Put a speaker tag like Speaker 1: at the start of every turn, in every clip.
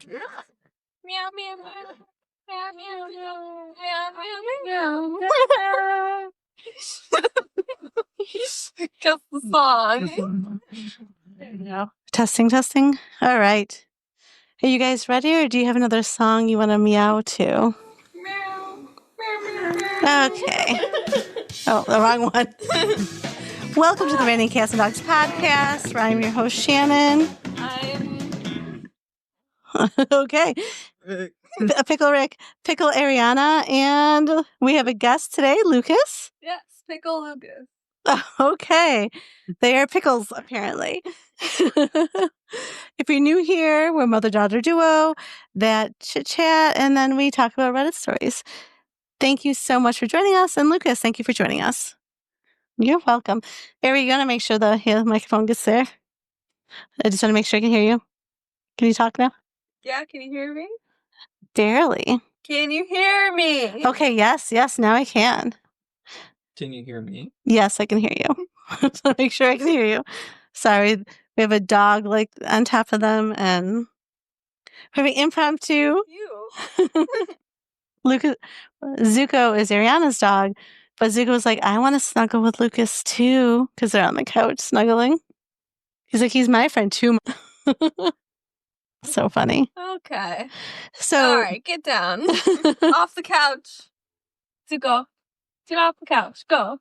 Speaker 1: Meow, meow, meow. Meow, meow, meow. Meow, meow, meow. Just the song. There you go.
Speaker 2: Testing. All right. Are you guys ready, or do you have another song you want to meow to?
Speaker 1: Meow, meow, meow, meow.
Speaker 2: Okay. Oh, the wrong one. Welcome to the Raining Cats and Dogs podcast, where I'm your host, Shannon. Okay. Pickle Rick, Pickle Arianna, and we have a guest today, Lucas.
Speaker 1: Yes, Pickle Lucas.
Speaker 2: Okay. They are pickles, apparently. If you're new here, we're mother-daughter duo that chit-chat, and then we talk about Reddit stories. Thank you so much for joining us. And Lucas, thank you for joining us. You're welcome. Ari, you going to make sure the microphone gets there? I just want to make sure I can hear you. Can you talk now?
Speaker 1: Yeah, can you hear me?
Speaker 2: Barely.
Speaker 1: Can you hear me?
Speaker 2: Okay, yes, now I can.
Speaker 3: Can you hear me?
Speaker 2: Yes, I can hear you. So make sure I can hear you. Sorry, we have a dog like on top of them, and we're having impromptu.
Speaker 1: You.
Speaker 2: Lucas, Zuko is Ariana's dog, but Zuko was like, I want to snuggle with Lucas too, because they're on the couch snuggling. He's like, he's my friend too. So funny.
Speaker 1: Okay.
Speaker 2: So,
Speaker 1: all right, get down. Off the couch. Zuko, get off the couch. Go.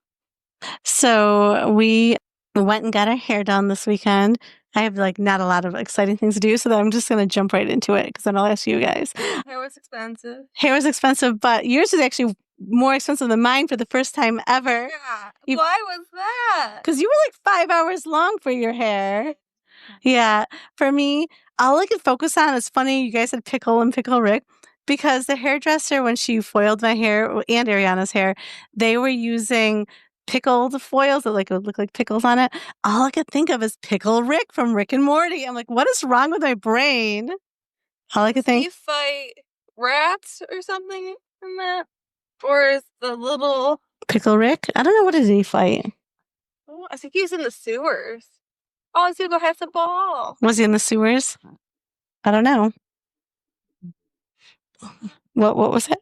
Speaker 2: So we went and got our hair done this weekend. I have not a lot of exciting things to do, so I'm just going to jump right into it because then I'll ask you guys.
Speaker 1: Hair was expensive.
Speaker 2: Hair was expensive, but yours is actually more expensive than mine for the first time ever.
Speaker 1: Yeah. Why was that?
Speaker 2: Because you were 5 hours long for your hair. Yeah. For me, all I could focus on is funny. You guys had Pickle and Pickle Rick. Because the hairdresser, when she foiled my hair and Ariana's hair, they were using pickled foils that would look like pickles on it. All I could think of is Pickle Rick from Rick and Morty. I'm like, what is wrong with my brain? All I could think.
Speaker 1: You fight rats or something in that? Or is the little...
Speaker 2: Pickle Rick? I don't know. What did he fight?
Speaker 1: Oh, I think he's in the sewers. Oh, Zuko has the ball.
Speaker 2: Was he in the sewers? I don't know. What was it?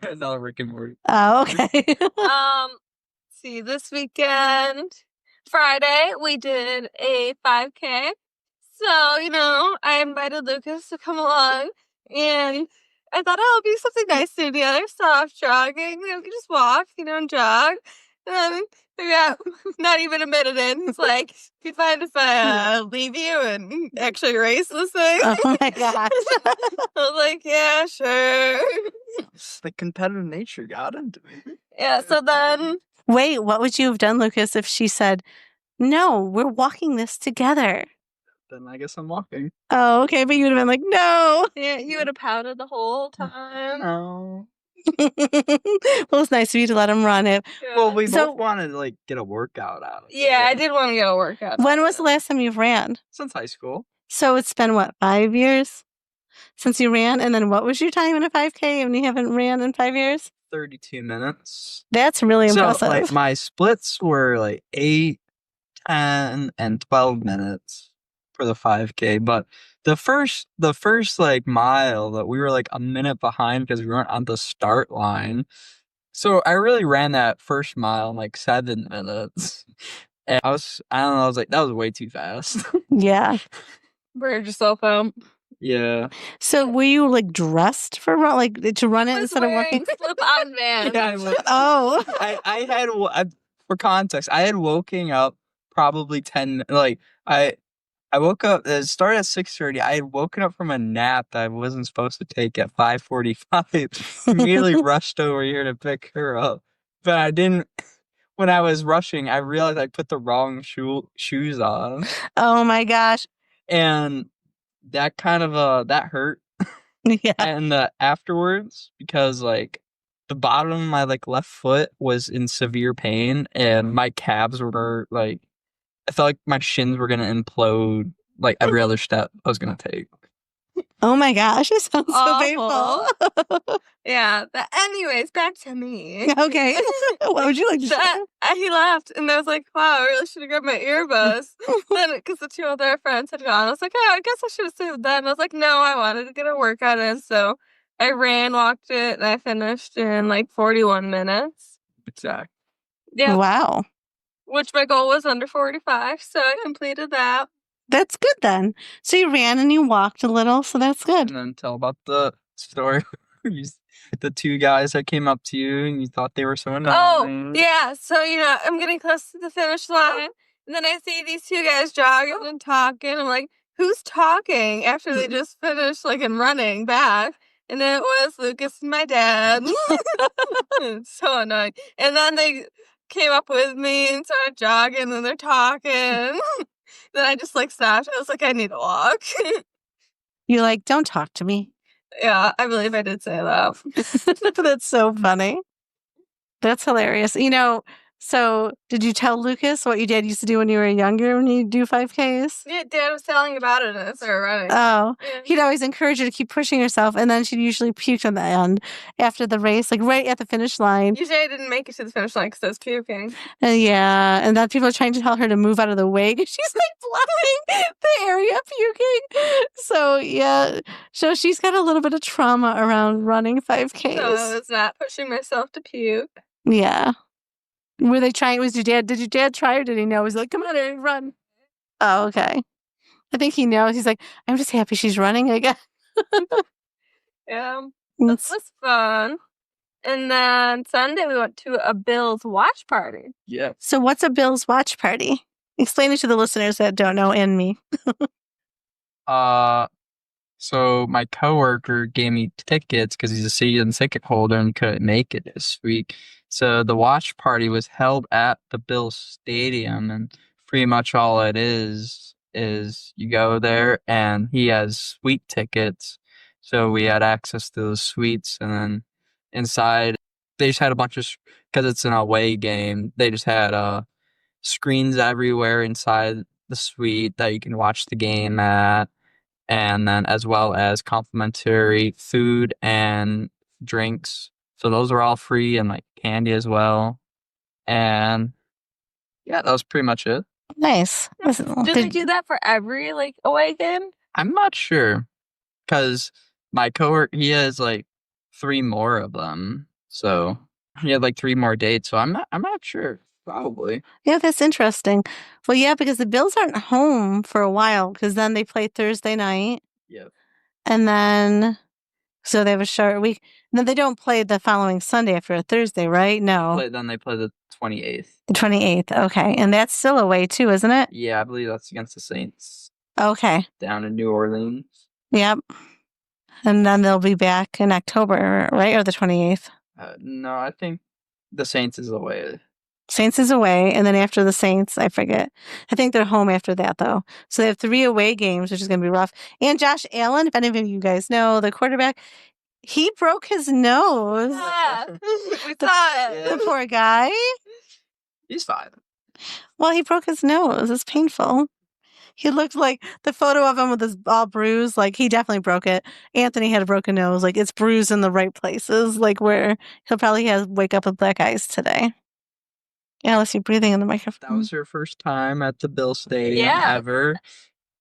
Speaker 3: Another Rick and Morty.
Speaker 2: Oh, okay.
Speaker 1: See, this weekend, Friday, we did a 5K. So, I invited Lucas to come along, and I thought, oh, it'll be something nice to do together. Soft jogging. We could just walk, and jog. And then, not even a minute in, it's like, you find if I leave you and actually race this thing?
Speaker 2: Oh, my gosh.
Speaker 1: I was like, yeah, sure.
Speaker 3: The competitive nature got into me.
Speaker 1: Yeah, so then...
Speaker 2: Wait, what would you have done, Lucas, if she said, no, we're walking this together?
Speaker 3: Then I guess I'm walking.
Speaker 2: Oh, okay, but you would have been like, no.
Speaker 1: Yeah, you would have pouted the whole time.
Speaker 3: Oh.
Speaker 2: Well, it's nice of you to let him run it.
Speaker 1: Yeah.
Speaker 3: Well, we both wanted to get a workout out of it.
Speaker 1: Yeah, I did want to get a workout.
Speaker 2: When was the last time you ran?
Speaker 3: Since high school.
Speaker 2: So it's been, 5 years since you ran? And then what was your time in a 5K and you haven't ran in 5 years?
Speaker 3: 32 minutes.
Speaker 2: That's really impressive.
Speaker 3: So, my splits were 8, 10, and 12 minutes for the 5K. But the first mile that we were a minute behind because we weren't on the start line. So I really ran that first mile in 7 minutes. And I was like, that was way too fast.
Speaker 2: Yeah.
Speaker 1: Burned yourself out.
Speaker 3: Yeah.
Speaker 2: So were you dressed for to run it instead of walking?
Speaker 1: Slip-on Vans.
Speaker 3: Yeah,
Speaker 2: Oh.
Speaker 3: I had, for context, I had woken up probably 10, I woke up, it started at 6:30. I had woken up from a nap that I wasn't supposed to take at 5:45. Immediately rushed over here to pick her up. But I didn't, when I was rushing, I realized I put the wrong shoes on.
Speaker 2: Oh my gosh.
Speaker 3: And that kind of, that hurt.
Speaker 2: Yeah.
Speaker 3: And afterwards, because the bottom of my left foot was in severe pain and my calves were I felt like my shins were going to implode every other step I was going to take.
Speaker 2: Oh my gosh, it sounds so
Speaker 1: Awful.
Speaker 2: painful.
Speaker 1: Yeah, but anyways, back to me.
Speaker 2: Okay. What would you like to share?
Speaker 1: He left, and I was like, wow, I really should have grabbed my earbuds. Then, because the two other friends had gone, I was like, oh, I guess I should have saved them. I was like, no, I wanted to get a workout in, so I ran, walked it, and I finished in like 41 minutes.
Speaker 3: Exactly.
Speaker 1: Yeah,
Speaker 2: Wow.
Speaker 1: which my goal was under 45, so I completed that.
Speaker 2: That's good then. So you ran and you walked a little, so that's good.
Speaker 3: And then tell about the story. The two guys that came up to you and you thought they were so annoying.
Speaker 1: Oh, yeah. So, I'm getting close to the finish line. And then I see these two guys jogging and talking. I'm like, who's talking after they just finished, and running back? And then it was Lucas and my dad. It's so annoying. And then they came up with me and started jogging and they're talking. Then I just stopped. I was like, I need to walk.
Speaker 2: You're like, don't talk to me.
Speaker 1: Yeah, I believe I did say that.
Speaker 2: That's so funny. That's hilarious. So did you tell Lucas what your dad used to do when you were younger when you do 5Ks?
Speaker 1: Yeah, Dad was telling about it and I started running.
Speaker 2: Oh,
Speaker 1: Yeah.
Speaker 2: he'd always encourage you to keep pushing yourself, and then she'd usually puke on the end after the race, right at the finish line.
Speaker 1: Usually I didn't make it to the finish line because I was puking.
Speaker 2: Yeah, and then people are trying to tell her to move out of the way because she's blocking the area puking. So yeah, so she's got a little bit of trauma around running 5Ks.
Speaker 1: So I was not pushing myself to puke.
Speaker 2: Yeah. Were they trying? Did your dad try, or did he know? He was like, come on, Aaron, run. Oh, okay. I think he knows. He's like, I'm just happy she's running again.
Speaker 1: Yeah. That was fun. And then Sunday we went to a Bills watch party.
Speaker 3: Yeah.
Speaker 2: So what's a Bills watch party? Explain it to the listeners that don't know and me.
Speaker 3: So my coworker gave me tickets because he's a season ticket holder and couldn't make it this week. So the watch party was held at the Bills Stadium, and pretty much all it is you go there and he has suite tickets. So we had access to those suites, and then inside they just had a bunch of, because it's an away game, they just had screens everywhere inside the suite that you can watch the game at. And then as well as complimentary food and drinks. So those are all free, and candy as well. And yeah, that was pretty much it.
Speaker 2: Nice.
Speaker 1: Did they do that for every away game?
Speaker 3: I'm not sure, because my coworker, he has 3 more of them. So he had 3 more dates. So I'm not sure. Probably.
Speaker 2: Yeah, that's interesting. Well, yeah, because the Bills aren't home for a while, because then they play Thursday night.
Speaker 3: Yep.
Speaker 2: And then, so they have a short week. And then they don't play the following Sunday after a Thursday, right? No.
Speaker 3: Then they play the 28th.
Speaker 2: The 28th. Okay. And that's still away too, isn't it?
Speaker 3: Yeah, I believe that's against the Saints.
Speaker 2: Okay.
Speaker 3: Down in New Orleans.
Speaker 2: Yep. And then they'll be back in October, right? Or the 28th?
Speaker 3: No, I think the Saints is away.
Speaker 2: Saints is away, and then after the Saints, I forget. I think they're home after that, though. So they have 3 away games, which is going to be rough. And Josh Allen, if any of you guys know, the quarterback, he broke his nose.
Speaker 1: Yeah, we saw it.
Speaker 2: The poor guy.
Speaker 3: He's fine.
Speaker 2: Well, he broke his nose. It's painful. He looked like the photo of him with his all bruised. He definitely broke it. Anthony had a broken nose. It's bruised in the right places, where he'll probably wake up with black eyes today. Yeah, unless you're breathing in the microphone.
Speaker 3: That was her first time at the Bill Stadium ever.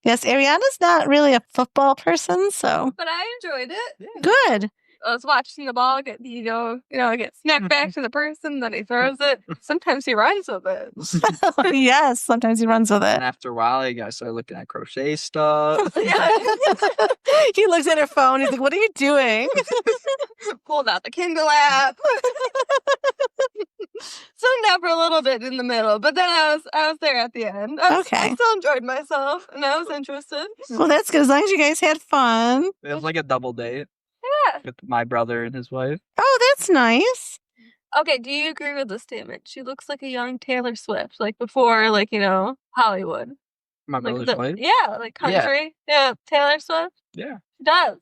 Speaker 2: Yes, Arianna's not really a football person, so.
Speaker 1: But I enjoyed it.
Speaker 3: Yeah.
Speaker 2: Good.
Speaker 1: I was watching the ball get snapped back to the person, then he throws it. Sometimes he runs with it.
Speaker 2: Yes, sometimes he runs with it.
Speaker 3: And after a while, you guys started looking at crochet stuff.
Speaker 2: He looks at her phone. He's like, what are you doing?
Speaker 1: Pulled out the Kindle app. So never a little bit in the middle, but then I was there at the end. I still enjoyed myself, and I was interested.
Speaker 2: Well, that's good. As long as you guys had fun.
Speaker 3: It was like a double date.
Speaker 1: Yeah.
Speaker 3: With my brother and his wife.
Speaker 2: Oh, that's nice.
Speaker 1: Okay, do you agree with the statement? She looks like a young Taylor Swift, before, Hollywood.
Speaker 3: My brother's wife?
Speaker 1: Yeah, country. Yeah, Taylor Swift.
Speaker 3: Yeah.
Speaker 1: She does.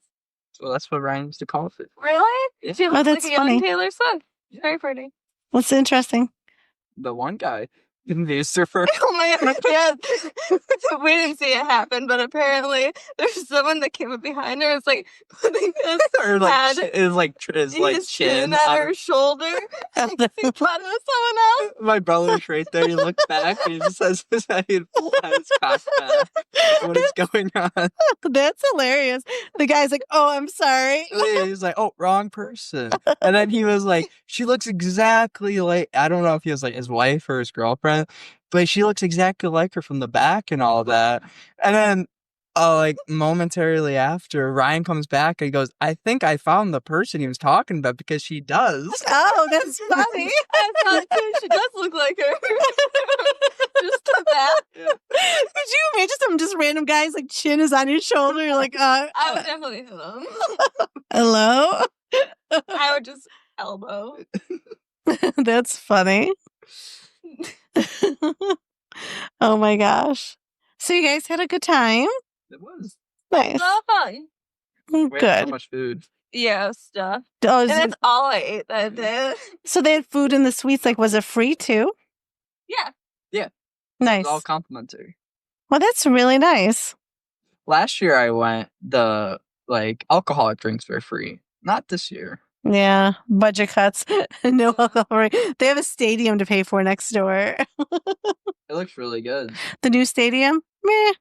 Speaker 3: So that's what Ryan used to call it.
Speaker 1: Really?
Speaker 3: Yeah.
Speaker 1: She looks
Speaker 2: that's
Speaker 1: like a young
Speaker 2: funny.
Speaker 1: Taylor Swift. Very pretty.
Speaker 2: What's interesting?
Speaker 3: The one guy, Induced her for.
Speaker 1: Oh my god, yeah. We didn't see it happen, but apparently there's someone that came up behind her. It's like putting his
Speaker 3: Or like
Speaker 1: head,
Speaker 3: his
Speaker 1: chin
Speaker 3: chin
Speaker 1: on her shoulder. Like, in front of someone else.
Speaker 3: My brother's right there. He looks back and he just has his head has cocked back. What is going on?
Speaker 2: That's hilarious. The guy's like, "Oh, I'm sorry."
Speaker 3: He's like, "Oh, wrong person." And then he was like, "She looks exactly like," I don't know if he was like his wife or his girlfriend, but she looks exactly like her from the back and all that. And then, like momentarily after, Ryan comes back and he goes, "I think I found the person he was talking about because she does."
Speaker 2: Oh, that's funny.
Speaker 1: I thought too, she does look like her. Just the back.
Speaker 3: Yeah.
Speaker 2: Could you imagine some just random guys like chin is on your shoulder? You're like,
Speaker 1: I would definitely hit him.
Speaker 2: hello?
Speaker 1: I would just elbow.
Speaker 2: That's funny. Oh my gosh. So you guys had a good time?
Speaker 3: It was.
Speaker 2: Nice.
Speaker 1: So fun.
Speaker 3: We had so
Speaker 2: Good.
Speaker 3: much food.
Speaker 1: Yeah, stuff.
Speaker 2: Oh,
Speaker 1: And that's all I ate that day.
Speaker 2: so they had food in the suites. Like, was it free too?
Speaker 1: Yeah.
Speaker 2: Nice.
Speaker 3: It was all complimentary.
Speaker 2: Well, that's really nice.
Speaker 3: Last year I went, the alcoholic drinks were free. Not this year.
Speaker 2: Yeah, budget cuts. No alcohol. They have a stadium to pay for next door.
Speaker 3: It looks really good.
Speaker 2: The new stadium? Meh.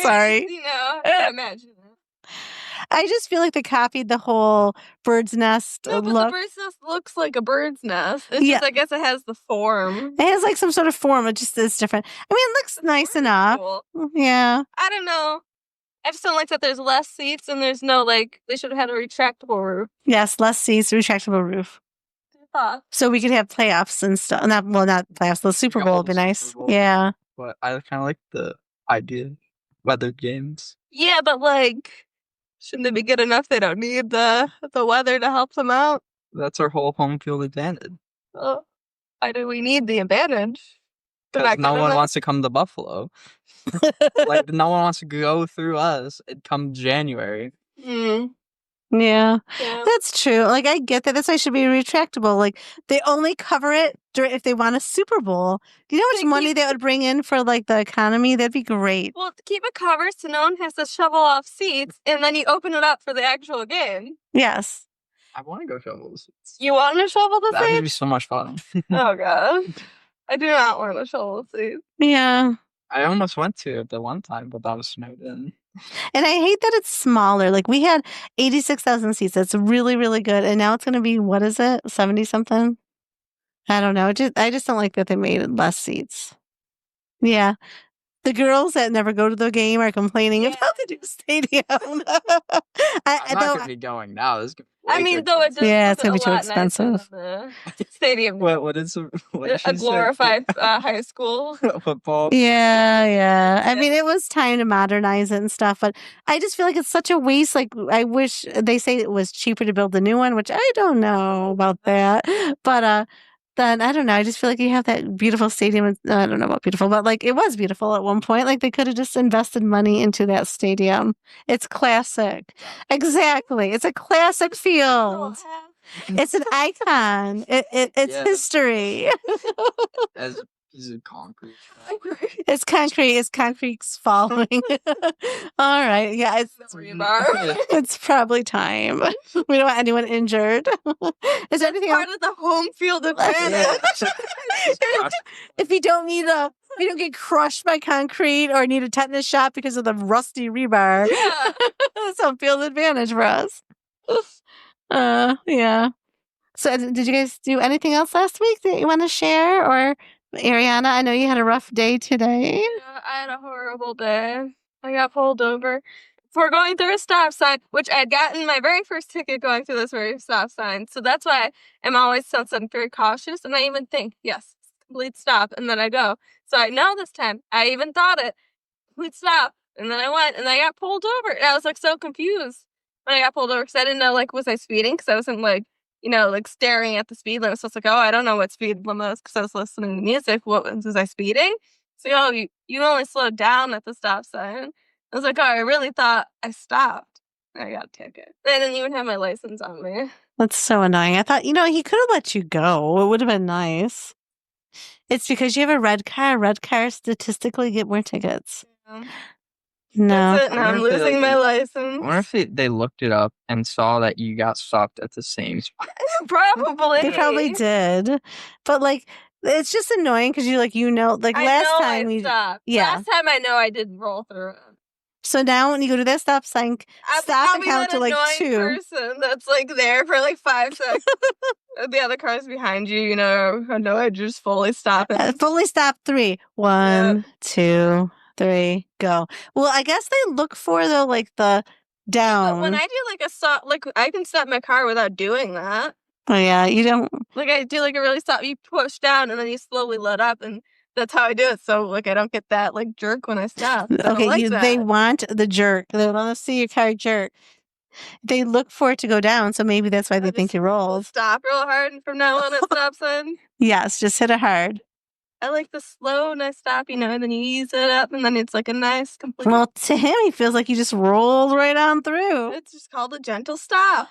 Speaker 2: Sorry.
Speaker 1: You know, I can imagine it.
Speaker 2: I just feel like they copied the whole bird's nest
Speaker 1: No, but
Speaker 2: look.
Speaker 1: the bird's nest looks like a bird's nest. It's
Speaker 2: Yeah.
Speaker 1: just, I guess it has the form.
Speaker 2: It has like some sort of form. It just is different. I mean, it looks nice enough.
Speaker 1: Cool.
Speaker 2: Yeah.
Speaker 1: I don't know. I just don't like that there's less seats and there's no, like, they should have had a retractable roof.
Speaker 2: Yes, less seats, retractable roof. So we could have playoffs and stuff. Not playoffs. The Super
Speaker 3: Yeah,
Speaker 2: Bowl
Speaker 3: all
Speaker 2: would be
Speaker 3: the
Speaker 2: nice.
Speaker 3: Super Bowl.
Speaker 2: Yeah.
Speaker 3: But I kind of like the idea of weathered games.
Speaker 1: Yeah, but, like, shouldn't it be good enough they don't need the weather to help them out?
Speaker 3: That's our whole home field advantage.
Speaker 1: Oh, why do we need the advantage? They're
Speaker 3: Because
Speaker 1: not
Speaker 3: no
Speaker 1: good
Speaker 3: one
Speaker 1: enough?
Speaker 3: wants to come to Buffalo. Like, no one wants to go through us. It comes January.
Speaker 1: Mm,
Speaker 2: Yeah.
Speaker 1: yeah.
Speaker 2: That's true. Like, I get that. That's why it should be retractable. Like, they only cover it if they want a Super Bowl. Do you know how much
Speaker 1: They
Speaker 2: money
Speaker 1: keep-
Speaker 2: that would bring in for, like, the economy? That'd be great.
Speaker 1: Well, to keep it covered so no one has to shovel off seats, and then you open it up for the actual game.
Speaker 2: Yes.
Speaker 3: I want to go shovel the seats.
Speaker 1: You want to shovel the
Speaker 3: That would be
Speaker 1: seats?
Speaker 3: so much fun.
Speaker 1: Oh, God. I do not want to shovel the seats.
Speaker 2: Yeah.
Speaker 3: I almost went to it the one time, but that was snowed in.
Speaker 2: And I hate that it's smaller. Like, we had 86,000 seats. That's really, really good. And now it's going to be, what is it? 70 something? I don't know. I just don't like that they made less seats. Yeah. The girls that never go to the game are complaining about the new stadium.
Speaker 3: I'm not going to be going now. This is gonna be
Speaker 1: I
Speaker 3: way
Speaker 1: mean,
Speaker 3: too
Speaker 1: though it does
Speaker 2: Yeah, it's
Speaker 1: look
Speaker 2: gonna be
Speaker 1: a
Speaker 2: too
Speaker 1: lot nicer
Speaker 2: expensive.
Speaker 1: than the stadium.
Speaker 3: What is what did
Speaker 1: A
Speaker 3: she say?
Speaker 1: glorified high school.
Speaker 3: Football?
Speaker 2: Yeah. I mean, it was time to modernize it and stuff, but I just feel like it's such a waste. Like, I wish they say it was cheaper to build the new one, which I don't know about that. But then I don't know. I just feel like you have that beautiful stadium. I don't know about beautiful, but like it was beautiful at one point. Like they could have just invested money into that stadium. It's classic. Exactly. It's a classic field. It's an icon. It's
Speaker 3: Yeah.
Speaker 2: history.
Speaker 3: As a piece of concrete.
Speaker 2: It's concrete. It's concrete's falling. All right. Yeah, it's probably time. We don't want anyone injured. Is there anything
Speaker 1: Part
Speaker 2: else?
Speaker 1: of the home field advantage.
Speaker 2: If you don't get crushed by concrete or need a tetanus shot because of the rusty rebar,
Speaker 1: Yeah.
Speaker 2: that's a field advantage for us. Yeah. So, did you guys do anything else last week that you want to share? Or Arianna, I know you had a rough day today.
Speaker 1: Yeah, I had a horrible day. I got pulled over for going through a stop sign, which I had gotten my very first ticket going through this very stop sign. So that's why I'm always very cautious. And I even think, yes, complete stop. And then I go. So I know this time, I even thought it, complete stop. And then I went and I got pulled over. And I was like so confused when I got pulled over because I didn't know, like, was I speeding? Because I wasn't like, staring at the speed limit. So it's like, oh, I don't know what speed limit is because I was listening to music. Was I speeding? So, you only slowed down at the stop sign. I was like, oh, I really thought I stopped. I got a ticket. I didn't even have my license on me.
Speaker 2: That's so annoying. I thought, he could have let you go. It would have been nice. It's because you have a red car. Red cars statistically get more tickets.
Speaker 1: Yeah.
Speaker 2: No.
Speaker 1: That's it. Now I'm losing my
Speaker 3: I
Speaker 1: license.
Speaker 3: wonder if they looked it up and saw that you got stopped at the same spot.
Speaker 1: Probably.
Speaker 2: They probably did. But like it's just annoying because you like
Speaker 1: I
Speaker 2: last
Speaker 1: know
Speaker 2: time
Speaker 1: I stopped.
Speaker 2: yeah.
Speaker 1: Last time I know I did roll through it.
Speaker 2: So now when you go to that stop sign, stop
Speaker 1: I'll
Speaker 2: and
Speaker 1: be
Speaker 2: count
Speaker 1: that
Speaker 2: to like
Speaker 1: annoying
Speaker 2: 2.
Speaker 1: person that's like there for like 5 seconds. The other cars behind you, you know, I know I just fully stop it.
Speaker 2: Fully stop 3. 1, 2, 3, go. Well, I guess they look for like the down.
Speaker 1: But when I do like a stop, like I can stop my car without doing that.
Speaker 2: Oh yeah, you don't.
Speaker 1: Like I do like a really stop. You push down and then you slowly let up, and that's how I do it. So like I don't get that like jerk when I stop.
Speaker 2: Okay, they want the jerk. They want to see your car jerk. They look for it to go down, so maybe that's why they think you rolled.
Speaker 1: Stop real hard and from now on at stop sign.
Speaker 2: Yes, just hit it hard.
Speaker 1: I like the slow, nice stop, you know, and then you ease it up, and then it's like a nice complete.
Speaker 2: Well, to him, he feels like you just rolled right on through.
Speaker 1: It's just called a gentle stop.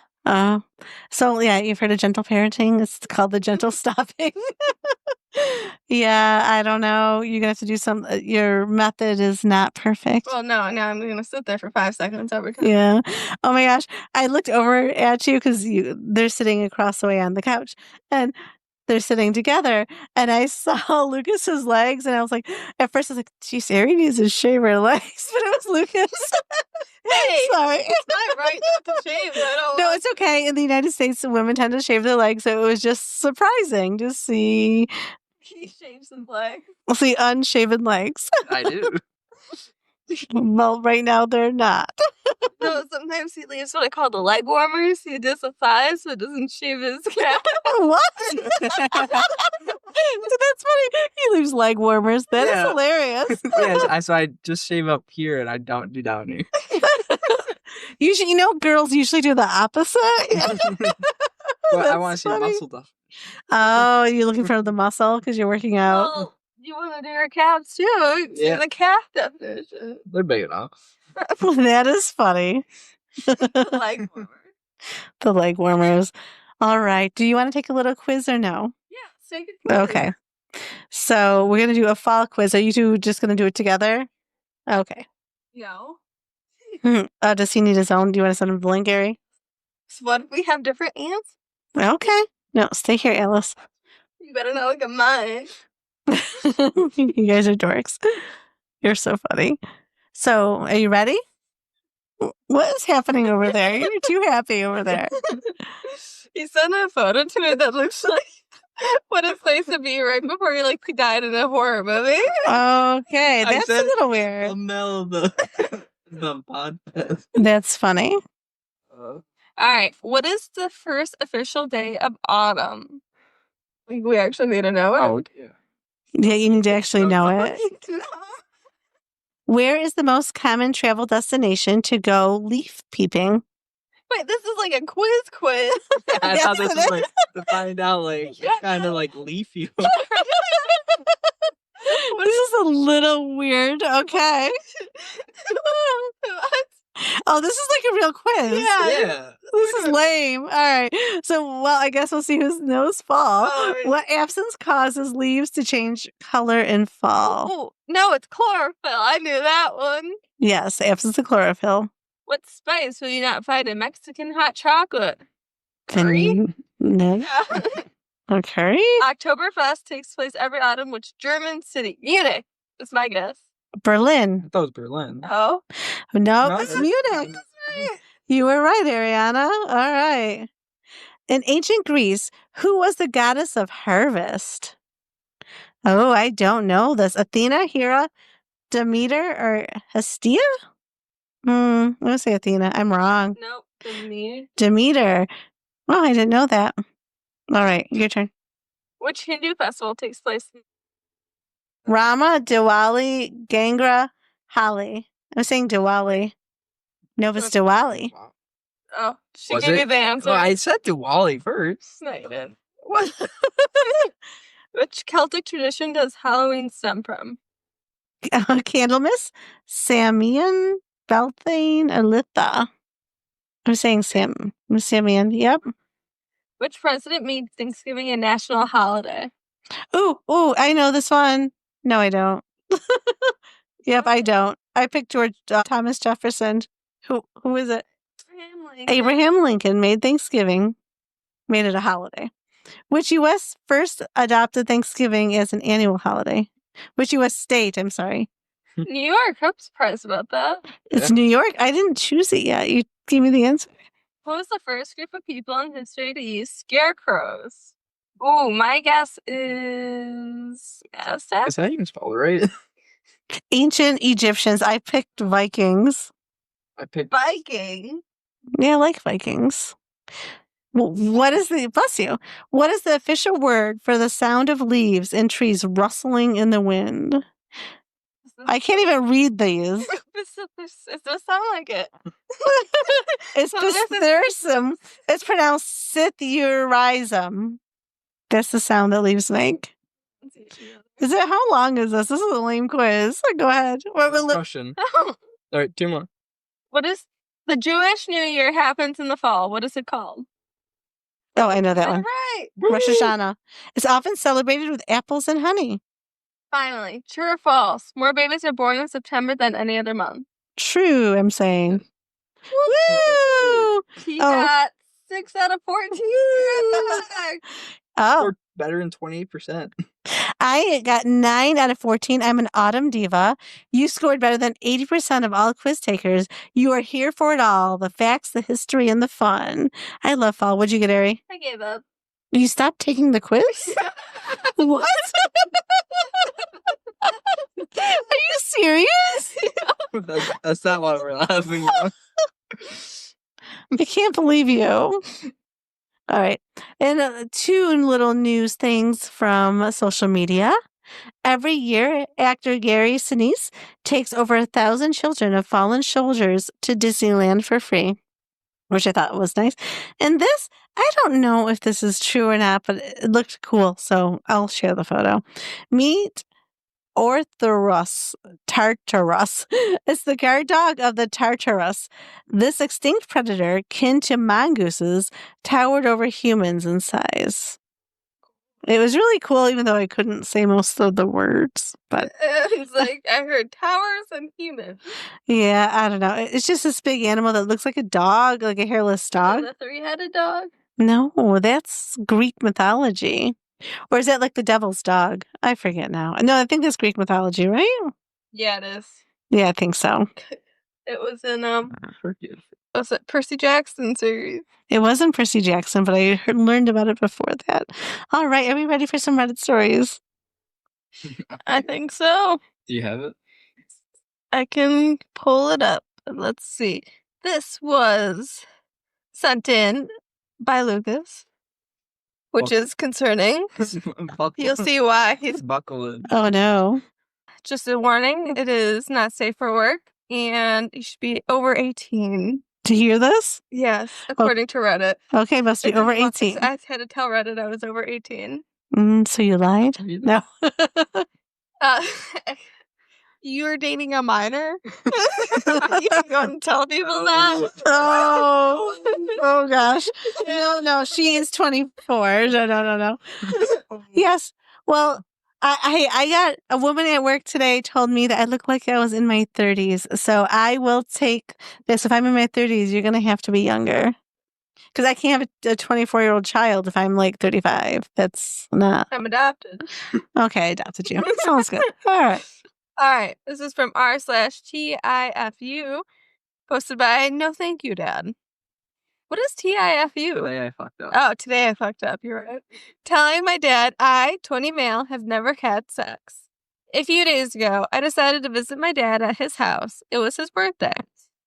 Speaker 2: So yeah, you've heard of gentle parenting. It's called the gentle stopping. Yeah, I don't know. You're gonna have to do some. Your method is not perfect.
Speaker 1: Well, no, now I'm gonna sit there for 5 seconds every time.
Speaker 2: Yeah. Oh my gosh, I looked over at you because they're sitting across the way on the couch, and they're sitting together, and I saw Lucas's legs, and I was like, at first I was like, geez, Ari needs to shave her legs, but it was Lucas.
Speaker 1: Hey,
Speaker 2: sorry.
Speaker 1: It's not right not to shave.
Speaker 2: No, it's okay. In the United States, women tend to shave their legs, so it was just surprising to see.
Speaker 1: He shaves some legs.
Speaker 2: See unshaven legs.
Speaker 3: I do.
Speaker 2: Well, right now they're not.
Speaker 1: No, sometimes he leaves what I call the leg warmers. He does the thighs so it doesn't shave his calf.
Speaker 2: What? That's funny. He leaves leg warmers. That is hilarious.
Speaker 3: Yes, so I just shave up here and I don't do down here.
Speaker 2: Usually, you know, girls usually do the opposite.
Speaker 3: Well, I want to see muscle stuff.
Speaker 2: Oh, you're looking for the muscle because you're working out.
Speaker 1: Well, you want to do your calves too?
Speaker 3: Yeah.
Speaker 1: The calf definition.
Speaker 3: They're big enough.
Speaker 2: That is funny.
Speaker 1: Leg warmer.
Speaker 2: The leg warmers. All right. Do you want to take a little quiz or no?
Speaker 1: Yeah, take a quiz.
Speaker 2: Okay. So we're going to do a fall quiz. Are you two just going to do it together? Okay.
Speaker 1: No.
Speaker 2: Does he need his own? Do you want to send him the link, Gary?
Speaker 1: So what if we have different answers?
Speaker 2: Okay. No, stay here, Alice.
Speaker 1: You better not look at mine.
Speaker 2: You guys are dorks. You're so funny. So, are you ready? What is happening over there? You're too happy over there.
Speaker 1: He sent a photo to me that looks like what a place to be right before you like died in a horror movie.
Speaker 2: Okay, that's a little weird.
Speaker 3: Thumbnail of the podcast.
Speaker 2: That's funny.
Speaker 1: All right, what is the first official day of autumn? We actually need to know it.
Speaker 3: Oh, yeah.
Speaker 2: Yeah, you need to actually know it. Where is the most common travel destination to go leaf peeping?
Speaker 1: Wait, this is like a quiz.
Speaker 3: I thought this
Speaker 2: Yes,
Speaker 3: was
Speaker 2: it
Speaker 3: like to find out like what kind of like leaf you.
Speaker 2: This is a little weird. Okay. Oh, this is like a real quiz.
Speaker 3: Yeah.
Speaker 2: This is lame. All right. So, well, I guess we'll see whose nose fall.
Speaker 1: Oh,
Speaker 2: What absence causes leaves to change color in fall?
Speaker 1: Oh, no, it's chlorophyll. I knew that one.
Speaker 2: Yes, absence of chlorophyll.
Speaker 1: What spice will you not find in Mexican hot chocolate?
Speaker 2: Can
Speaker 1: Curry?
Speaker 2: you? No. A curry?
Speaker 1: Oktoberfest takes place every autumn. Which German city? Munich. That's my guess.
Speaker 2: Berlin.
Speaker 3: I thought it was Berlin.
Speaker 1: Oh.
Speaker 2: No,
Speaker 3: No,
Speaker 2: it's
Speaker 3: that's
Speaker 2: Munich. You were right, Arianna. All right. In ancient Greece, who was the goddess of harvest? Oh, I don't know this. Athena, Hera, Demeter, or Hestia? I'm going to say Athena. I'm wrong.
Speaker 1: Nope. Demeter.
Speaker 2: Demeter. Oh, I didn't know that. All right, your turn.
Speaker 1: Which Hindu festival takes place?
Speaker 2: Rama, Diwali, Gangra, Holi. I'm saying Diwali. No, it's Diwali.
Speaker 1: Oh, she
Speaker 3: Was
Speaker 1: gave
Speaker 3: it?
Speaker 1: you the answer.
Speaker 3: Well, I said Diwali first.
Speaker 1: No, you didn't. What? Which Celtic tradition does Halloween stem from?
Speaker 2: Candlemas, Samian, Beltane, or Litha. I'm saying Samian. Yep.
Speaker 1: Which president made Thanksgiving a national holiday?
Speaker 2: Ooh, I know this one. No, I don't. Yep, I don't. I picked George Thomas Jefferson. Who is it? Abraham Lincoln made Thanksgiving, made it a holiday. Which U.S. first adopted Thanksgiving as an annual holiday? Which U.S. state? I'm sorry.
Speaker 1: New York. I'm surprised about that.
Speaker 2: It's New York. I didn't choose it yet. You gave me the answer.
Speaker 1: What was the first group of people in history to use scarecrows? Oh, my guess is Aztec.
Speaker 3: Is that even spelled right?
Speaker 2: Ancient Egyptians. I picked Vikings.
Speaker 3: I picked
Speaker 1: Viking.
Speaker 2: Yeah, I like Vikings. What is the bless you? What is the official word for the sound of leaves and trees rustling in the wind? I can't even read these.
Speaker 1: It does sound like it.
Speaker 2: It's Pithyrsum. It's pronounced Sithurizum. That's the sound that leaves make. Is it? How long is this? This is a lame quiz. Go ahead.
Speaker 3: Russian. All right, 2 more.
Speaker 1: What is the Jewish New Year happens in the fall? What is it called?
Speaker 2: Oh, I know that one.
Speaker 1: Right.
Speaker 2: Rosh Hashanah. It's often celebrated with apples and honey.
Speaker 1: Finally, true or false? More babies are born in September than any other month.
Speaker 2: True, I'm saying. Woo!
Speaker 1: He got 6 out of 14.
Speaker 2: Oh.
Speaker 3: Or better than 28%.
Speaker 2: I got 9 out of 14. I'm an autumn diva. You scored better than 80% of all quiz takers. You are here for it all. The facts, the history, and the fun. I love fall. What'd you get, Ari?
Speaker 1: I gave up.
Speaker 2: You stopped taking the quiz? What? Are you serious?
Speaker 3: That's not why we're laughing.
Speaker 2: I can't believe you. All right. And 2 little news things from social media. Every year, actor Gary Sinise takes over 1,000 children of fallen soldiers to Disneyland for free, which I thought was nice. And this, I don't know if this is true or not, but it looked cool, so I'll share the photo. Meet Orthoros tartarus. It's the guard dog of the tartarus. This extinct predator, kin to mongooses, towered over humans in size. It was really cool, even though I couldn't say most of the words. But
Speaker 1: it's like I heard towers and humans.
Speaker 2: Yeah, I don't know. It's just this big animal that looks like a dog, like a hairless dog.
Speaker 1: The 3-headed dog?
Speaker 2: No, that's Greek mythology. Or is that like the devil's dog? I forget now. No, I think that's Greek mythology, right?
Speaker 1: Yeah, it is.
Speaker 2: Yeah, I think so.
Speaker 1: It was in was it Percy Jackson series?
Speaker 2: It wasn't Percy Jackson, but I learned about it before that. All right, are we ready for some Reddit stories?
Speaker 1: I think so.
Speaker 3: Do you have it?
Speaker 1: I can pull it up. Let's see. This was sent in by Lucas, which is concerning. You'll see why. He's
Speaker 3: buckle in.
Speaker 2: Oh, no.
Speaker 1: Just a warning, it is not safe for work, and you should be over 18.
Speaker 2: To hear this?
Speaker 1: Yes, according to Reddit.
Speaker 2: Okay, must be over 18.
Speaker 1: I had to tell Reddit I was over 18.
Speaker 2: So you lied? No.
Speaker 1: You're dating a minor? You going to tell people that?
Speaker 2: Oh gosh. No, she is 24. No. Yes. Well, I got a woman at work today told me that I look like I was in my 30s. So I will take this. If I'm in my 30s, you're going to have to be younger. Because I can't have a 24-year-old child if I'm like 35. That's not.
Speaker 1: I'm adopted.
Speaker 2: Okay, I adopted you. Sounds good. All
Speaker 1: right. This is from r/TIFU, posted by No Thank You Dad. What is TIFU?
Speaker 3: Today I fucked up.
Speaker 1: Oh, today I fucked up. You're right. Telling my dad I, 20 male, have never had sex. A few days ago, I decided to visit my dad at his house. It was his birthday.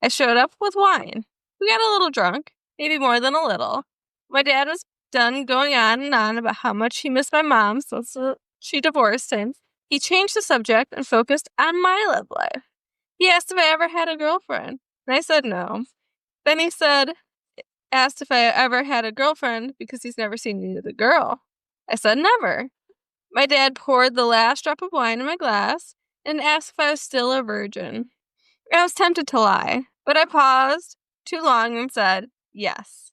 Speaker 1: I showed up with wine. We got a little drunk, maybe more than a little. My dad was done going on and on about how much he missed my mom since she divorced him. He changed the subject and focused on my love life. He asked if I ever had a girlfriend, and I said no. Then he asked if I ever had a girlfriend because he's never seen me with a girl. I said never. My dad poured the last drop of wine in my glass and asked if I was still a virgin. I was tempted to lie, but I paused too long and said yes.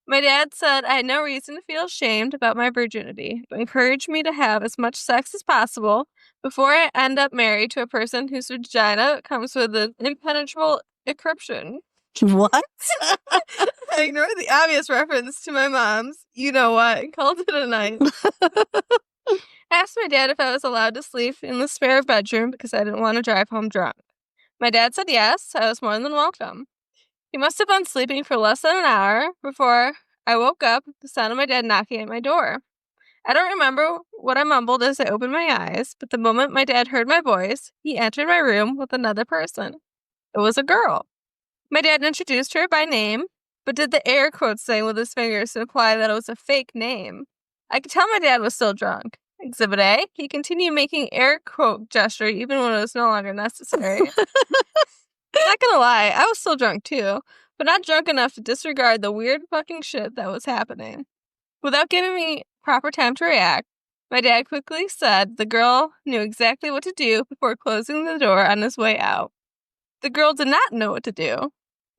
Speaker 1: My dad said I had no reason to feel ashamed about my virginity, but encouraged me to have as much sex as possible before I end up married to a person whose vagina comes with an impenetrable encryption.
Speaker 2: What?
Speaker 1: I ignored the obvious reference to my mom's you-know-what and called it a night. I asked my dad if I was allowed to sleep in the spare bedroom because I didn't want to drive home drunk. My dad said yes, I was more than welcome. He must have been sleeping for less than an hour before I woke up with the sound of my dad knocking at my door. I don't remember what I mumbled as I opened my eyes, but the moment my dad heard my voice, he entered my room with another person. It was a girl. My dad introduced her by name, but did the air quotes thing with his fingers to imply that it was a fake name. I could tell my dad was still drunk. Exhibit A, he continued making air quote gesture even when it was no longer necessary. Not gonna lie, I was still drunk too, but not drunk enough to disregard the weird fucking shit that was happening. Without giving me proper time to react, my dad quickly said the girl knew exactly what to do before closing the door on his way out. The girl did not know what to do.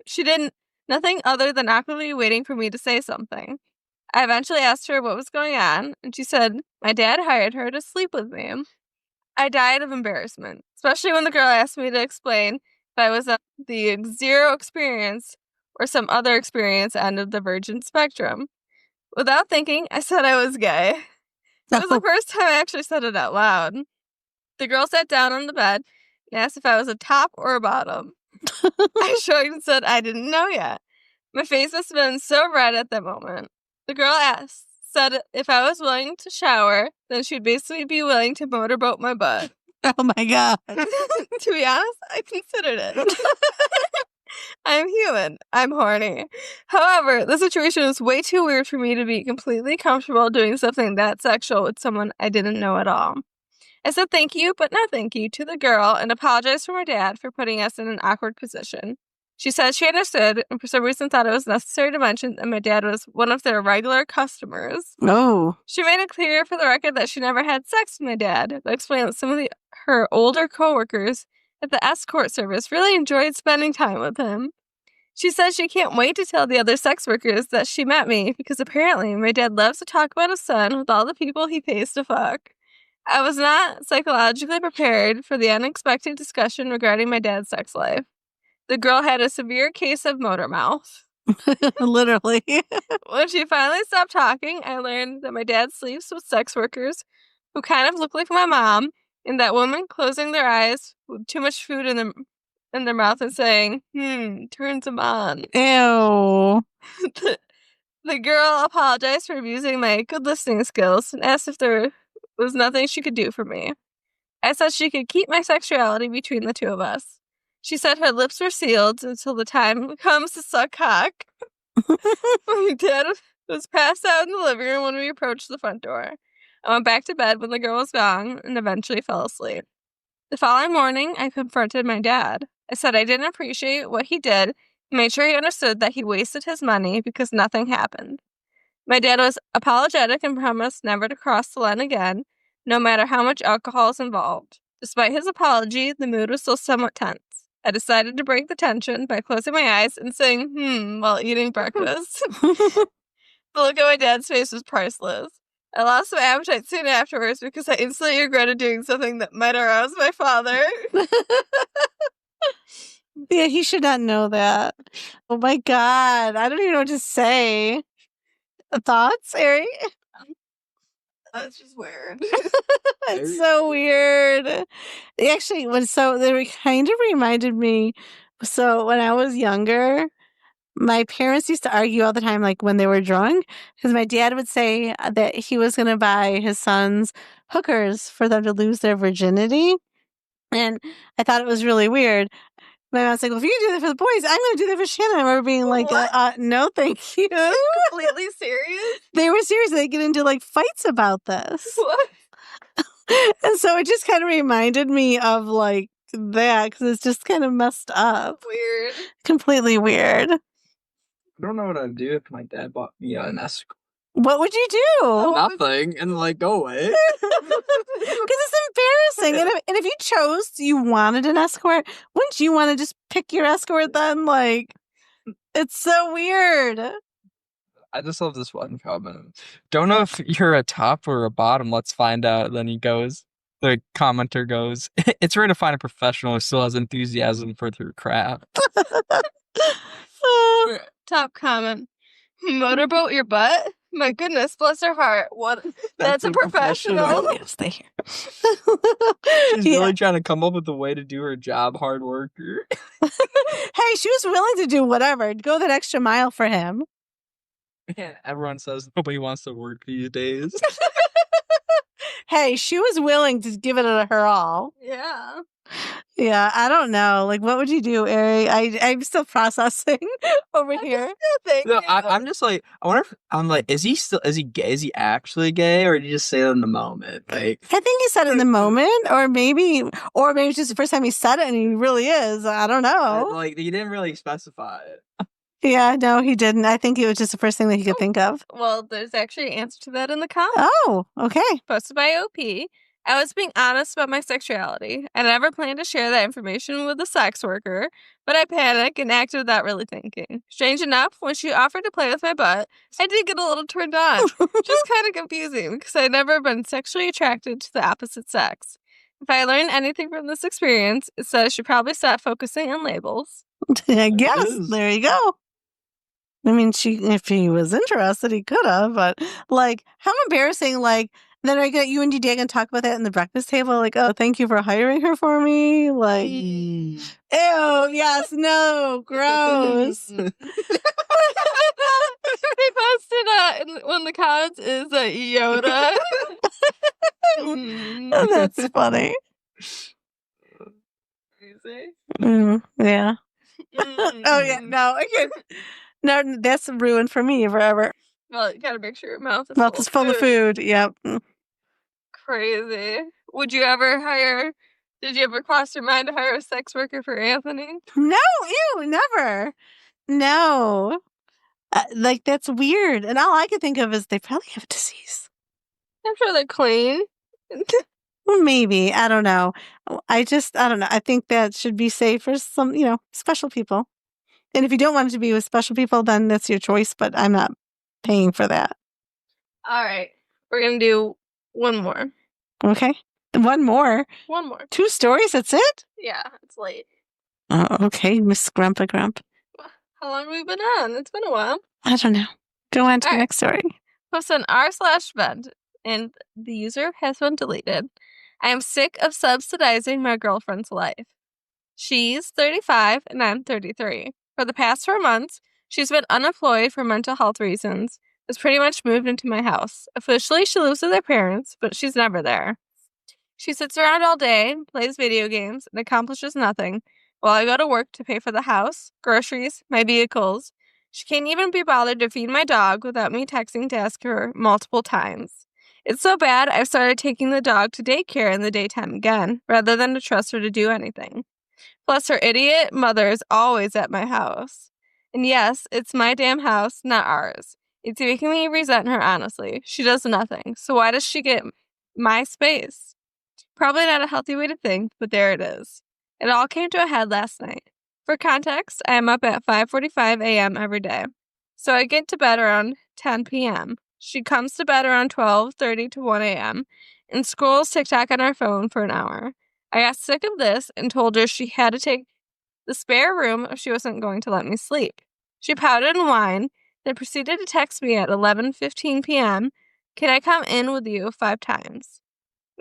Speaker 1: She did nothing other than awkwardly waiting for me to say something. I eventually asked her what was going on, and she said my dad hired her to sleep with me. I died of embarrassment, especially when the girl asked me to explain if I was on the zero experience or some other experience end of the virgin spectrum. Without thinking, I said I was gay. It was the first time I actually said it out loud. The girl sat down on the bed and asked if I was a top or a bottom. I shrugged and said I didn't know yet. My face must have been so red at that moment. The girl said if I was willing to shower, then she'd basically be willing to motorboat my butt.
Speaker 2: Oh my God.
Speaker 1: To be honest, I considered it. I'm human. I'm horny. However, the situation was way too weird for me to be completely comfortable doing something that sexual with someone I didn't know at all. I said thank you, but no thank you to the girl and apologized for my dad for putting us in an awkward position. She said she understood and for some reason thought it was necessary to mention that my dad was one of their regular customers.
Speaker 2: Oh.
Speaker 1: She made it clear for the record that she never had sex with my dad, but explained that some of her older coworkers at the escort service really enjoyed spending time with him. She says she can't wait to tell the other sex workers that she met me because apparently my dad loves to talk about his son with all the people he pays to fuck. I was not psychologically prepared for the unexpected discussion regarding my dad's sex life. The girl had a severe case of motor mouth.
Speaker 2: Literally.
Speaker 1: When she finally stopped talking, I learned that my dad sleeps with sex workers who kind of look like my mom, and that women closing their eyes with too much food in their mouth and saying, turns him on.
Speaker 2: Ew.
Speaker 1: The girl apologized for abusing my good listening skills and asked if there was nothing she could do for me. I said she could keep my sexuality between the two of us. She said her lips were sealed until the time comes to suck cock. My dad was passed out in the living room when we approached the front door. I went back to bed when the girl was gone and eventually fell asleep. The following morning, I confronted my dad. I said I didn't appreciate what he did and made sure he understood that he wasted his money because nothing happened. My dad was apologetic and promised never to cross the line again, no matter how much alcohol is involved. Despite his apology, the mood was still somewhat tense. I decided to break the tension by closing my eyes and saying, while eating breakfast. The look at my dad's face was priceless. I lost my appetite soon afterwards because I instantly regretted doing something that might arouse my father.
Speaker 2: Yeah, he should not know that. Oh my God. I don't even know what to say. Thoughts, Ari?
Speaker 1: That's just weird.
Speaker 2: It's so weird. Actually, they kind of reminded me. So when I was younger, my parents used to argue all the time, like when they were drunk, because my dad would say that he was going to buy his sons hookers for them to lose their virginity. And I thought it was really weird. My mom's like, well, if you can do that for the boys, I'm going to do that for Shannon. I remember being like, no, thank you.
Speaker 1: Completely serious?
Speaker 2: They were serious. They get into like fights about this.
Speaker 1: What?
Speaker 2: And so it just kind of reminded me of like that because it's just kind of messed up.
Speaker 1: Weird. Completely weird.
Speaker 3: I don't know what I'd do if my dad bought me an escort.
Speaker 2: What would you do?
Speaker 3: Nothing, and like go away.
Speaker 2: Because it's embarrassing. And if you chose, you wanted an escort, wouldn't you want to just pick your escort then? Like, it's so weird.
Speaker 3: I just love this one comment. Don't know if you're a top or a bottom. Let's find out. Then the commenter goes, it's rare to find a professional who still has enthusiasm for their craft.
Speaker 1: Top comment. Motorboat your butt? My goodness, bless her heart. What? That's a professional.
Speaker 2: Yes, they hear.
Speaker 3: She's really trying to come up with a way to do her job, hard worker.
Speaker 2: Hey, she was willing to do whatever. Go that extra mile for him.
Speaker 3: Yeah, everyone says nobody wants to work these days.
Speaker 2: Hey, she was willing to give it her all.
Speaker 1: Yeah.
Speaker 2: Yeah, I don't know. Like, what would you do, Ari? I'm still processing over here.
Speaker 3: No, I'm just like, I wonder if I'm like, is he gay? Is he actually gay, or did he just say it in the moment? Like,
Speaker 2: I think he said it in the moment, or maybe it's just the first time he said it and he really is. I don't know.
Speaker 3: Like, he didn't really specify it.
Speaker 2: Yeah, no, he didn't. I think it was just the first thing that he could think of.
Speaker 1: Well, there's actually an answer to that in the comments.
Speaker 2: Oh, okay.
Speaker 1: Posted by OP. I was being honest about my sexuality. I never planned to share that information with a sex worker, but I panicked and acted without really thinking. Strange enough, when she offered to play with my butt, I did get a little turned on. Just kind of confusing, because I'd never been sexually attracted to the opposite sex. If I learned anything from this experience, it's that I should probably stop focusing on labels.
Speaker 2: I guess. There you go. I mean, if he was interested, he could have, but like, how embarrassing, like, then you and DJ can talk about that in the breakfast table, like, oh, thank you for hiring her for me, like, ew, yes, no, gross.
Speaker 1: They posted one of the comments is Yoda.
Speaker 2: That's funny.
Speaker 1: Crazy.
Speaker 2: Yeah. Oh, yeah, no, I can't. No, that's ruined for me forever.
Speaker 1: Well, you gotta make sure your mouth is
Speaker 2: full of food. Yep.
Speaker 1: Crazy. Did you ever cross your mind to hire a sex worker for Anthony?
Speaker 2: No, ew, never. No. Like, that's weird. And all I can think of is they probably have a disease.
Speaker 1: I'm sure they're clean.
Speaker 2: Well, maybe. I don't know. I don't know. I think that should be safe for some, special people. And if you don't want it to be with special people, then that's your choice, but I'm not paying for that.
Speaker 1: All right. We're going to do one more.
Speaker 2: Okay. One more?
Speaker 1: 2
Speaker 2: stories, that's it?
Speaker 1: Yeah, it's late.
Speaker 2: Oh, okay, Miss Grumpa Grump.
Speaker 1: How long have we been on? It's been a while.
Speaker 2: I don't know. Go on to the next story.
Speaker 1: Post on r/vent, and the user has been deleted. I am sick of subsidizing my girlfriend's life. She's 35 and I'm 33. For the past 4 months, she's been unemployed for mental health reasons. Has pretty much moved into my house. Officially, she lives with her parents, but she's never there. She sits around all day, plays video games, and accomplishes nothing, while I go to work to pay for the house, groceries, my vehicles. She can't even be bothered to feed my dog without me texting to ask her multiple times. It's so bad, I've started taking the dog to daycare in the daytime again, rather than to trust her to do anything. Plus, her idiot mother is always at my house. And yes, it's my damn house, not ours. It's making me resent her, honestly. She does nothing, so why does she get my space? Probably not a healthy way to think, but there it is. It all came to a head last night. For context, I am up at 5:45 a.m. every day, so I get to bed around 10 p.m. She comes to bed around 12:30 to 1 a.m. and scrolls TikTok on her phone for an hour. I got sick of this and told her she had to take the spare room if she wasn't going to let me sleep. She pouted and whined, then proceeded to text me at 11:15 p.m. Can I come in with you 5 times?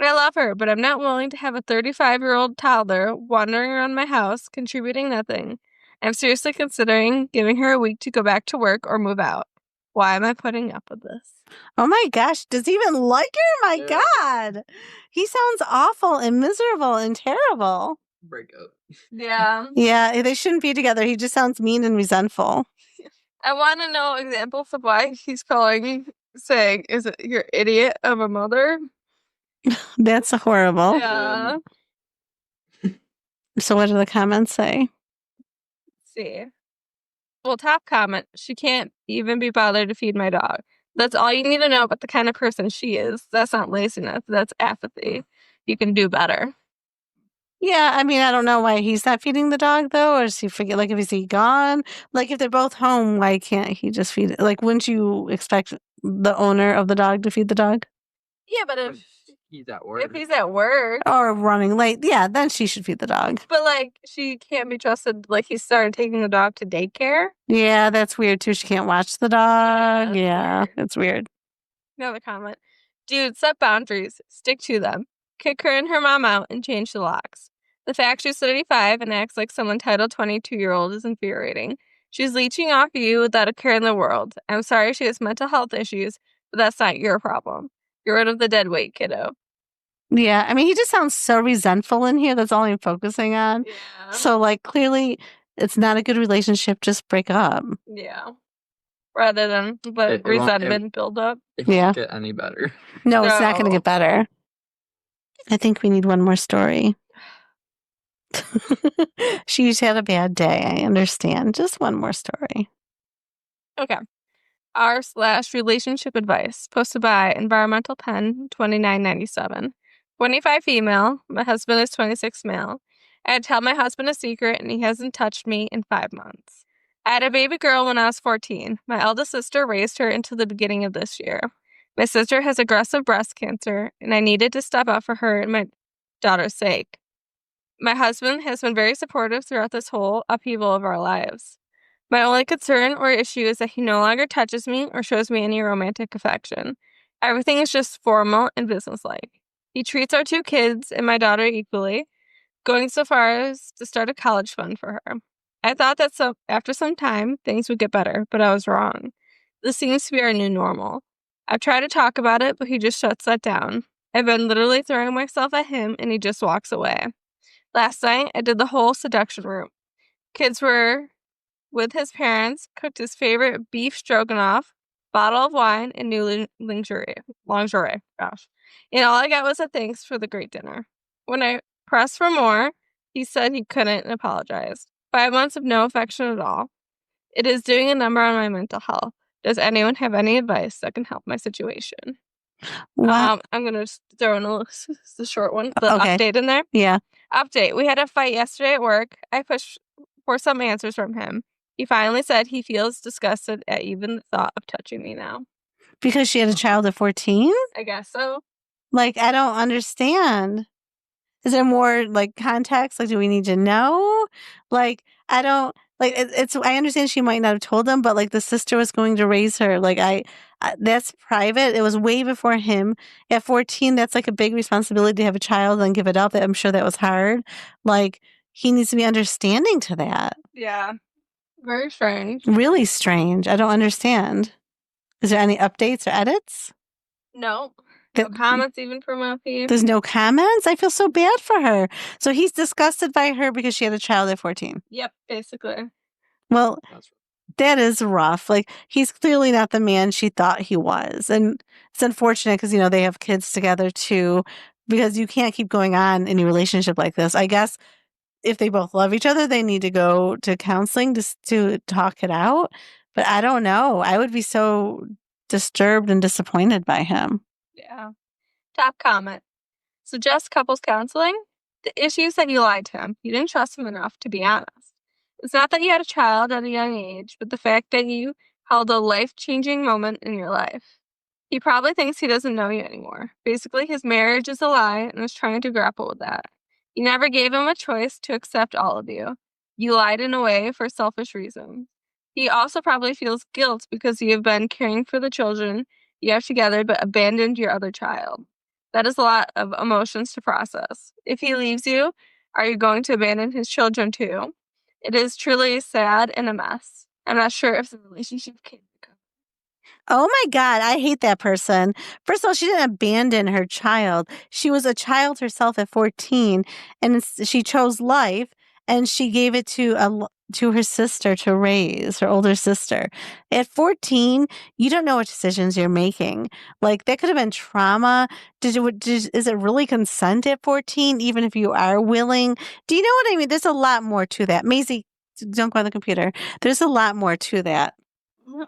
Speaker 1: I love her, but I'm not willing to have a 35-year-old toddler wandering around my house, contributing nothing. I'm seriously considering giving her a week to go back to work or move out. Why am I putting up with this?
Speaker 2: Oh my gosh, does he even like her? My God. He sounds awful and miserable and terrible.
Speaker 3: Break up.
Speaker 1: Yeah.
Speaker 2: Yeah, they shouldn't be together. He just sounds mean and resentful.
Speaker 1: I want to know examples of why he's saying, is it your idiot of a mother?
Speaker 2: That's horrible.
Speaker 1: Yeah.
Speaker 2: So what do the comments say?
Speaker 1: Let's see. Well, top comment, she can't even be bothered to feed my dog. That's all you need to know about the kind of person she is. That's not laziness. That's apathy. You can do better.
Speaker 2: Yeah, I mean, I don't know why he's not feeding the dog though, or is he forget? Like, if is he gone? Like, if they're both home, why can't he just feed it? Like, wouldn't you expect the owner of the dog to feed the dog?
Speaker 1: Yeah, but
Speaker 3: When
Speaker 1: if
Speaker 3: he's at work.
Speaker 1: he's at work,
Speaker 2: Or running late? Yeah, then she should feed the dog.
Speaker 1: but like she can't be trusted. Like he started taking the dog to daycare.
Speaker 2: Yeah, that's weird too. She can't watch the dog.
Speaker 1: that's
Speaker 2: Yeah,
Speaker 1: weird.
Speaker 2: it's weird.
Speaker 1: Another comment. Dude, set boundaries. Stick to them. Kick her and her mom out and change the locks. The fact she's 35 and acts like some entitled 22-year-old is infuriating. She's leeching off you without a care in the world. I'm sorry she has mental health issues, but that's not your problem. Get rid of the dead weight, kiddo.
Speaker 2: Yeah, I mean, he just sounds so resentful in here. That's all I'm focusing on.
Speaker 1: Yeah.
Speaker 2: So, like, clearly, it's not a good relationship. Just break up.
Speaker 1: Yeah. Rather than let
Speaker 3: It won't-
Speaker 1: resentment build up.
Speaker 3: It
Speaker 2: Yeah.
Speaker 3: won't get any better.
Speaker 2: No, it's not going to
Speaker 1: No.
Speaker 2: get better. I think we need one more story. She's had a bad day. I understand. Just one more story.
Speaker 1: Okay. r/relationship advice posted by Environmental Pen 2997. 25 female. My husband is 26 male. I had to tell my husband a secret and he hasn't touched me in 5 months. I had a baby girl when I was 14. My eldest sister raised her until the beginning of this year. My sister has aggressive breast cancer and I needed to step up for her and my daughter's sake. My husband has been very supportive throughout this whole upheaval of our lives. My only concern or issue is that he no longer touches me or shows me any romantic affection. Everything is just formal and businesslike. He treats our 2 kids and my daughter equally, going so far as to start a college fund for her. I thought that after some time, things would get better, but I was wrong. This seems to be our new normal. I've tried to talk about it, but he just shuts that down. I've been literally throwing myself at him and he just walks away. Last night, I did the whole seduction route. Kids were with his parents, cooked his favorite beef stroganoff, bottle of wine, and new lingerie. Gosh. And all I got was a thanks for the great dinner. When I pressed for more, he said he couldn't and apologized. 5 months of no affection at all. It is doing a number on my mental health. Does anyone have any advice that can help my situation?
Speaker 2: Wow.
Speaker 1: I'm going to throw in the short one, the
Speaker 2: Okay.
Speaker 1: update in there.
Speaker 2: Yeah.
Speaker 1: Update. We had a fight yesterday at work. I pushed for some answers from him. He finally said he feels disgusted at even the thought of touching me now.
Speaker 2: Because she had a child at 14?
Speaker 1: I guess so.
Speaker 2: Like, I don't understand. Is there more, like, context? Like, do we need to know? Like, I don't, like, I understand she might not have told him, but, like, the sister was going to raise her. Like, that's private. It was way before him. At 14, that's, like, a big responsibility to have a child and give it up. I'm sure that was hard. Like, he needs to be understanding to that.
Speaker 1: Yeah. Very strange.
Speaker 2: Really strange. I don't understand. Is there any updates or edits?
Speaker 1: No. No comments even from LP.
Speaker 2: There's no comments? I feel so bad for her. So he's disgusted by her because she had a child at 14.
Speaker 1: Yep, basically.
Speaker 2: Well, that is rough. Like, he's clearly not the man she thought he was. And it's unfortunate because, they have kids together too, because you can't keep going on in a relationship like this. I guess if they both love each other, they need to go to counseling to talk it out. But I don't know. I would be so disturbed and disappointed by him.
Speaker 1: Yeah. Top comment. Suggest couples counseling. The issue is that you lied to him. You didn't trust him enough to be honest. It's not that you had a child at a young age, but the fact that you held a life-changing moment in your life. He probably thinks he doesn't know you anymore. Basically, his marriage is a lie and is trying to grapple with that. You never gave him a choice to accept all of you. You lied in a way for selfish reasons. He also probably feels guilt because you have been caring for the children you have together but abandoned your other child. That is a lot of emotions to process. If he leaves you, are you going to abandon his children too? It is truly sad and a mess. I'm not sure if the relationship can recover.
Speaker 2: Oh my God, I hate that person. First of all, she didn't abandon her child. She was a child herself at 14, and she chose life, and she gave it to her sister to raise, her older sister. At 14, you don't know what decisions you're making. Like, that could have been trauma. Is it really consent at 14, even if you are willing? Do you know what I mean? There's a lot more to that. Maisie, don't go on the computer. There's a lot more to that.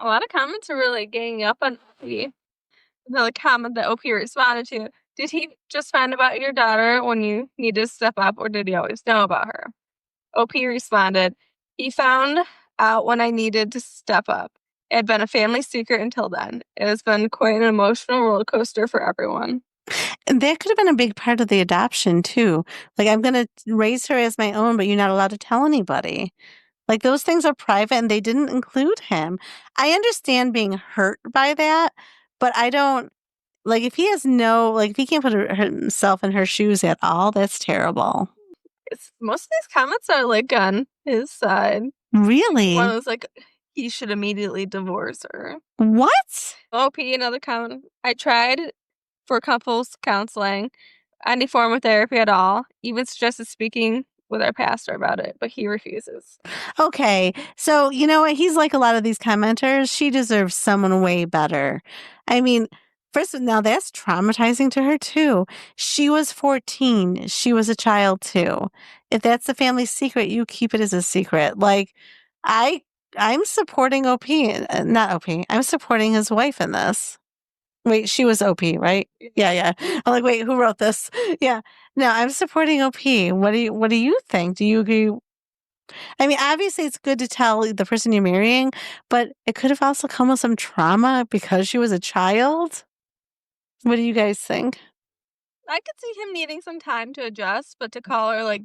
Speaker 1: A lot of comments are really ganging up on OP. Another comment that OP responded to. Did he just find about your daughter when you needed to step up, or did he always know about her? OP responded, he found out when I needed to step up. It had been a family secret until then. It has been quite an emotional roller coaster for everyone.
Speaker 2: And that could have been a big part of the adoption too. Like, I'm going to raise her as my own, but you're not allowed to tell anybody. Like, those things are private and they didn't include him. I understand being hurt by that, but I don't, like, if he has no, like, if he can't put himself in her shoes at all, that's terrible.
Speaker 1: Most of these comments are like on his side.
Speaker 2: Really?
Speaker 1: One was like, he should immediately divorce her.
Speaker 2: What?
Speaker 1: OP, another comment. I tried for couples counseling, any form of therapy at all, even suggested speaking with our pastor about it, but he refuses.
Speaker 2: Okay. So, you know what? He's like a lot of these commenters. She deserves someone way better. I mean, first, now that's traumatizing to her too. She was 14. She was a child too. If that's the family secret, you keep it as a secret. Like, I, I'm supporting OP, not OP. I'm supporting his wife in this. Wait, she was OP, right? Yeah. I'm like, wait, who wrote this? Yeah. No, I'm supporting OP. What do you think? Do you agree? I mean, obviously it's good to tell the person you're marrying, but it could have also come with some trauma because she was a child. What do you guys think?
Speaker 1: I could see him needing some time to adjust, but to call her like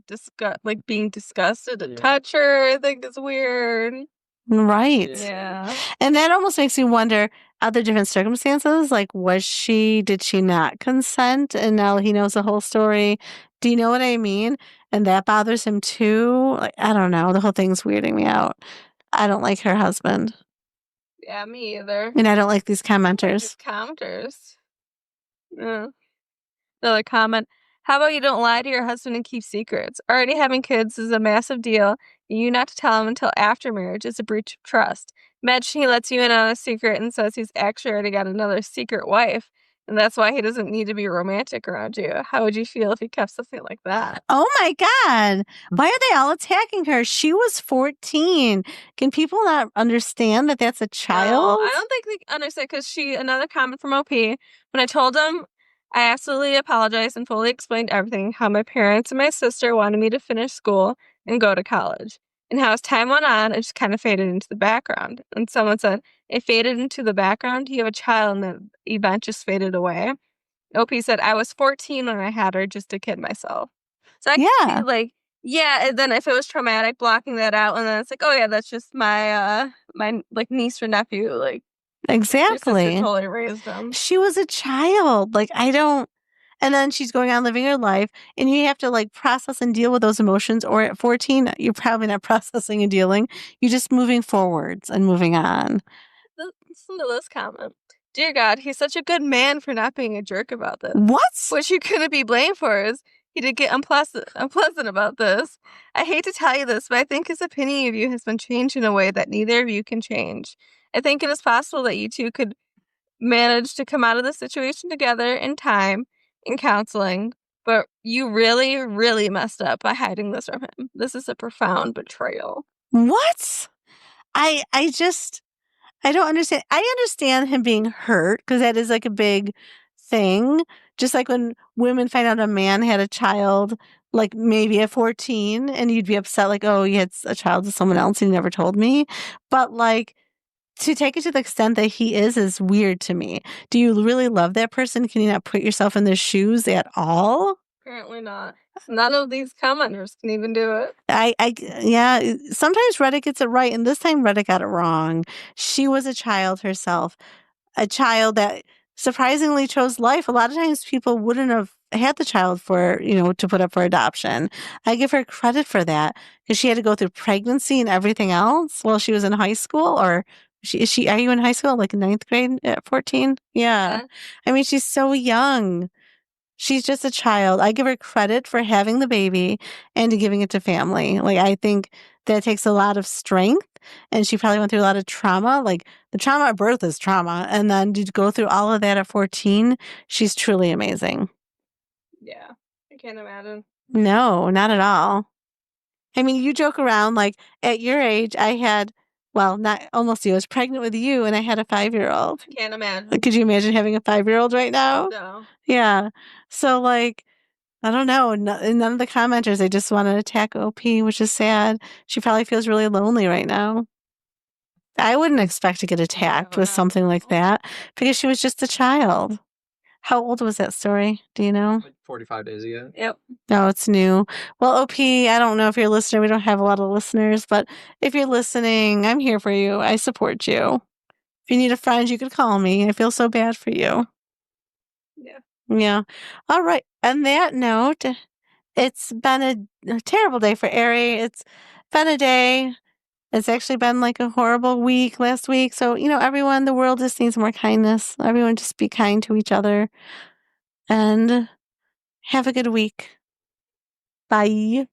Speaker 1: being disgusted to touch her, I think is weird.
Speaker 2: Right.
Speaker 1: Yeah.
Speaker 2: And that almost makes me wonder other different circumstances. Like, did she not consent? And now he knows the whole story. Do you know what I mean? And that bothers him too. Like, I don't know. The whole thing's weirding me out. I don't like her husband.
Speaker 1: Yeah, me either.
Speaker 2: And I don't like these commenters.
Speaker 1: Yeah. Another comment. How about you don't lie to your husband and keep secrets? Already having kids is a massive deal. You not to tell him until after marriage is a breach of trust. Imagine he lets you in on a secret and says he's actually already got another secret wife, and that's why he doesn't need to be romantic around you. How would you feel if he kept something like that?
Speaker 2: Oh my God. Why are they all attacking her? She was 14. Can people not understand that that's a child?
Speaker 1: No, I don't think they understand because another comment from OP. When I told him, I absolutely apologized and fully explained everything, how my parents and my sister wanted me to finish school and go to college. And how as time went on, it just kind of faded into the background. And someone said, it faded into the background. You have a child and the event just faded away. OP said, I was 14 when I had her just to kid myself. So I can see, like, yeah, and then if it was traumatic, blocking that out, and then it's like, oh yeah, that's just my like niece or nephew, like
Speaker 2: Exactly.
Speaker 1: your sister totally raised them.
Speaker 2: She was a child. Like, I don't. And then she's going on living her life, and you have to like process and deal with those emotions. Or at 14, you're probably not processing and dealing. You're just moving forwards and moving on.
Speaker 1: Listen to this comment. Dear God, he's such a good man for not being a jerk about this.
Speaker 2: What?
Speaker 1: What you couldn't be blamed for is he did get unpleasant about this. I hate to tell you this, but I think his opinion of you has been changed in a way that neither of you can change. I think it is possible that you two could manage to come out of the situation together in time in counseling, but you really, really messed up by hiding this from him. This is a profound betrayal.
Speaker 2: What? I just I don't understand. I understand him being hurt because that is like a big thing. Just like when women find out a man had a child, like maybe at 14, and you'd be upset, like, oh, you had a child with someone else and you never told me. But like, to take it to the extent that he is weird to me. Do you really love that person? Can you not put yourself in their shoes at all?
Speaker 1: Apparently not. None of these commenters can even do it.
Speaker 2: Yeah, sometimes Reddit gets it right, and this time Reddit got it wrong. She was a child herself, a child that surprisingly chose life. A lot of times people wouldn't have had the child to put up for adoption. I give her credit for that because she had to go through pregnancy and everything else while she was in high school. Or are you in high school, like ninth grade at 14? Yeah. I mean, she's so young. She's just a child. I give her credit for having the baby and to giving it to family. Like, I think that takes a lot of strength, and she probably went through a lot of trauma. Like, the trauma of birth is trauma. And then to go through all of that at 14, she's truly amazing.
Speaker 1: Yeah, I can't imagine.
Speaker 2: No, not at all. I mean, you joke around, like, at your age, I had, well, not almost you. I was pregnant with you, and I had a 5-year-old.
Speaker 1: Can't imagine.
Speaker 2: Could you imagine having a 5-year-old right now?
Speaker 1: No.
Speaker 2: Yeah. So, like, I don't know. None of the commenters, they just want to attack OP, which is sad. She probably feels really lonely right now. I wouldn't expect to get attacked with something like that because she was just a child. How old was that story? Do you know?
Speaker 3: Like 45 days ago.
Speaker 1: Yep.
Speaker 2: No, it's new. Well, OP, I don't know if you're a listener. We don't have a lot of listeners, but if you're listening, I'm here for you. I support you. If you need a friend, you could call me. I feel so bad for you.
Speaker 1: Yeah.
Speaker 2: Yeah. All right. On that note, it's been a terrible day for Ari. It's been a day. It's actually been like a horrible week last week. So, everyone, the world just needs more kindness. Everyone just be kind to each other and have a good week. Bye.